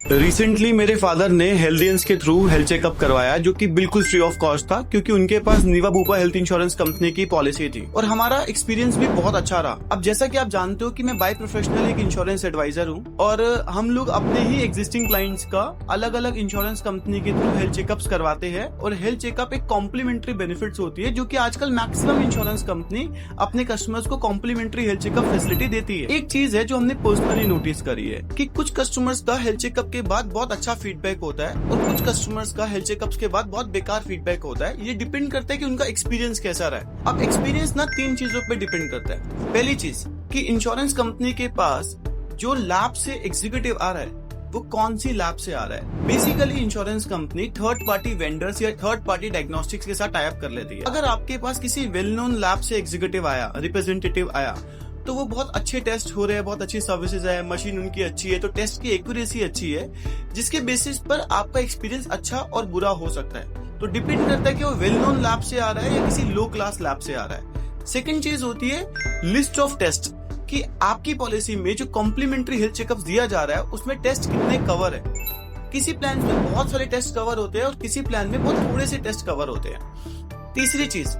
Recently मेरे father ने Healthians के थ्रू हेल्थ चेकअप करवाया जो कि बिल्कुल फ्री ऑफ कॉस्ट था, क्योंकि उनके पास नीवा बूपा हेल्थ इंश्योरेंस कंपनी की पॉलिसी थी और हमारा एक्सपीरियंस भी बहुत अच्छा रहा। अब जैसा कि आप जानते हो कि मैं बाय प्रोफेशनल एक इंश्योरेंस एडवाइजर हूँ और हम लोग अपने ही एग्जिस्टिंग क्लाइंट्स का अलग अलग इंश्योरेंस कंपनी के थ्रू हेल्थ चेकअप्स करवाते हैं और हेल्थ चेकअप एक कॉम्प्लीमेंट्री बेनिफिट्स होती है जो कि आजकल मैक्सिमम इंश्योरेंस कंपनी अपने कस्टमर्स को कॉम्प्लीमेंट्री हेल्थ चेकअप फैसिलिटी देती है। एक चीज है जो हमने पर्सनली नोटिस करी है कि कुछ कस्टमर्स का हेल्थ चेकअप के बाद बहुत अच्छा फीडबैक होता है और कुछ कस्टमर्स का हेल्थ चेकअप्स के बाद बहुत बेकार फीडबैक होता है। ये डिपेंड करता है कि उनका एक्सपीरियंस कैसा रहा है। अब एक्सपीरियंस ना 3 चीजों पे डिपेंड करता है। पहली चीज कि इंश्योरेंस कंपनी के पास जो लैब से एग्जीक्यूटिव आ रहा है वो कौन सी लैब से आ रहा है। Basically insurance company third party vendors या थर्ड पार्टी डायग्नोस्टिक्स के साथ टाई अप कर लेती है। अगर आपके पास किसी वेल नोन लैब से एग्जीक्यूटिव आया, रिप्रेजेंटेटिव आया, तो वो बहुत अच्छे टेस्ट हो रहे हैं, बहुत अच्छी सर्विसेज है, मशीन उनकी अच्छी है, तो टेस्ट की एक्यूरेसी अच्छी है, जिसके बेसिस पर आपका एक्सपीरियंस अच्छा और बुरा हो सकता है। तो डिपेंड करता है कि वो वेल नोन लैब से आ रहा है या किसी लो क्लास लैब से आ रहा है। सेकंड चीज होती है लिस्ट ऑफ टेस्ट, कि आपकी पॉलिसी में जो कॉम्प्लीमेंट्री हेल्थ चेकअप दिया जा रहा है उसमें टेस्ट कितने कवर है। किसी प्लान में बहुत सारे टेस्ट कवर होते हैं और किसी प्लान में बहुत थोड़े से टेस्ट कवर होते हैं। तीसरी चीज,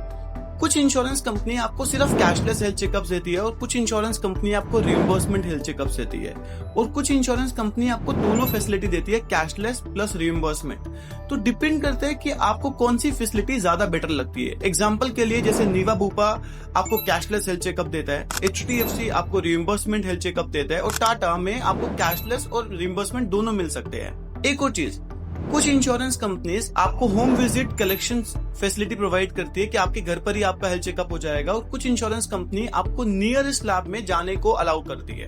कुछ इंश्योरेंस कंपनी आपको सिर्फ कैशलेस हेल्थ चेकअप्स देती है और कुछ इंश्योरेंस कंपनी आपको रिइंबर्समेंट हेल्थ चेकअप्स देती है और कुछ इंश्योरेंस कंपनी आपको दोनों फैसिलिटी देती है, कैशलेस प्लस रिइंबर्समेंट। तो डिपेंड करता है कि आपको कौन सी फैसिलिटी ज्यादा बेटर लगती है। एग्जांपल के लिए जैसे नीवा बूपा आपको कैशलेस हेल्थ चेकअप देता है, HDFC आपको रिइंबर्समेंट हेल्थ चेकअप देता है और टाटा में आपको कैशलेस और रिइंबर्समेंट दोनों मिल सकते हैं। एक और चीज, कुछ इंश्योरेंस कंपनीज आपको home visit collection facility provide करती है कि आपके घर पर ही आपका हेल्थ चेकअप हो जाएगा और कुछ इंश्योरेंस कंपनी आपको नियरेस्ट लैब में जाने को अलाउ करती है।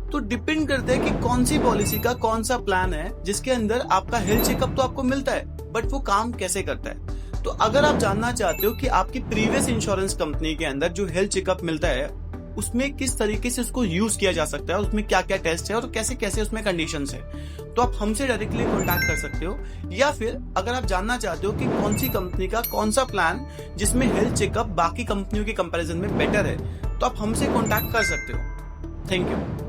तो डिपेंड करता है कि कौन सी पॉलिसी का कौन सा प्लान है जिसके अंदर आपका हेल्थ चेकअप तो आपको मिलता है बट वो काम कैसे करता है। तो अगर आप जानना चाहते हो कि आपकी प्रीवियस इंश्योरेंस कंपनी के अंदर जो हेल्थ चेकअप मिलता है उसमें किस तरीके से उसको यूज किया जा सकता है, उसमें क्या क्या टेस्ट है और कैसे कैसे उसमें कंडीशंस है, तो आप हमसे डायरेक्टली कॉन्टैक्ट कर सकते हो। या फिर अगर आप जानना चाहते हो कि कौन सी कंपनी का कौन सा प्लान जिसमें हेल्थ चेकअप बाकी कंपनियों के कंपैरिजन में बेटर है, तो आप हमसे कॉन्टैक्ट कर सकते हो। Thank you.